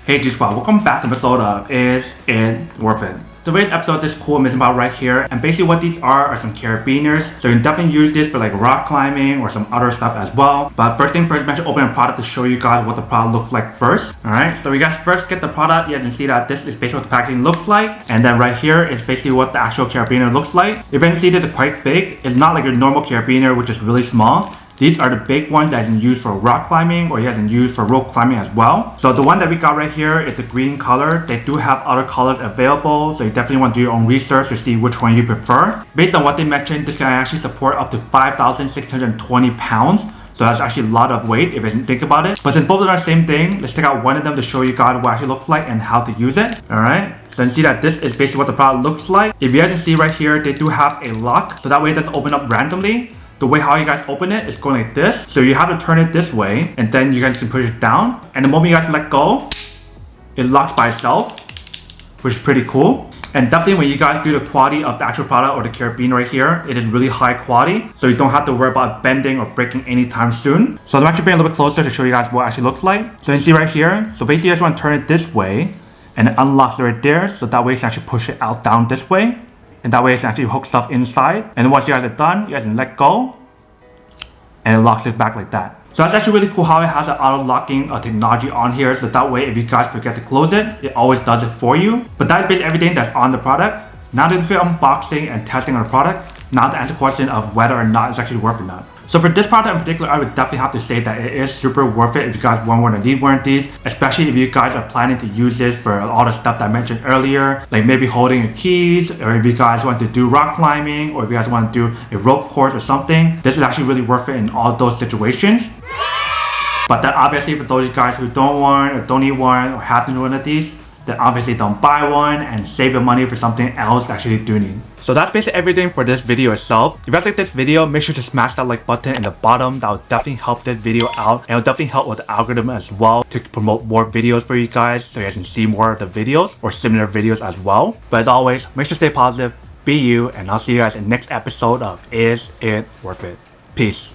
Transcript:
Hey G-Squad, welcome back to the episode of Is It Worth It? So today's episode is cool missing part right here, and basically what these are some carabiners. So you can definitely use this for like rock climbing or some other stuff as well. But first thing first, I'm open a product to show you guys what the product looks like first. Alright, so you guys first get the product. You guys can see that this is basically what the packaging looks like, and then right here is basically what the actual carabiner looks like. You can see that it's quite big. It's not like your normal carabiner, which is really small. These are the big ones that you can use for rock climbing, or you can use for rope climbing as well. So the one that we got right here is the green color. They do have other colors available, so you definitely want to do your own research to see which one you prefer. Based on what they mentioned, this can actually support up to 5,620 pounds. So that's actually a lot of weight if you think about it. But since both of them are the same thing, let's take out one of them to show you guys what it actually looks like and how to use it. Alright, so you see that this is basically what the product looks like. If you guys can see right here, they do have a lock, so that way it doesn't open up randomly. The way how you guys open it is going like this. So you have to turn it this way, and then you guys can push it down. And the moment you guys let go, it locks by itself, which is pretty cool. And definitely when you guys view the quality of the actual product or the carabiner right here, it is really high quality. So you don't have to worry about bending or breaking anytime soon. So I'm actually bring it a little bit closer to show you guys what it actually looks like. So you can see right here, so basically you guys want to turn it this way, and it unlocks right there. So that way you can actually push it out down this way. And that way it can actually hook stuff inside. And once you guys are done, you guys can let go, and it locks it back like that. So that's actually really cool how it has an auto locking technology on here. So that way if you guys forget to close it, it always does it for you. But that's basically everything that's on the product. Now that we're unboxing and testing on the product, now to answer the question of whether or not it's actually worth it or not. So for this product in particular, I would definitely have to say that it is super worth it if you guys want one or need one of these, especially if you guys are planning to use it for all the stuff that I mentioned earlier, like maybe holding your keys, or if you guys want to do rock climbing, or if you guys want to do a rope course or something. This is actually really worth it in all those situations. But then obviously for those guys who don't want or don't need one or have to do one of these, then obviously don't buy one and save your money for something else actually do need. So that's basically everything for this video itself. If you guys like this video, make sure to smash that like button in the bottom. That will definitely help this video out, and it will definitely help with the algorithm as well to promote more videos for you guys, so you guys can see more of the videos or similar videos as well. But as always, make sure to stay positive, be you, and I'll see you guys in the next episode of Is It Worth It? Peace.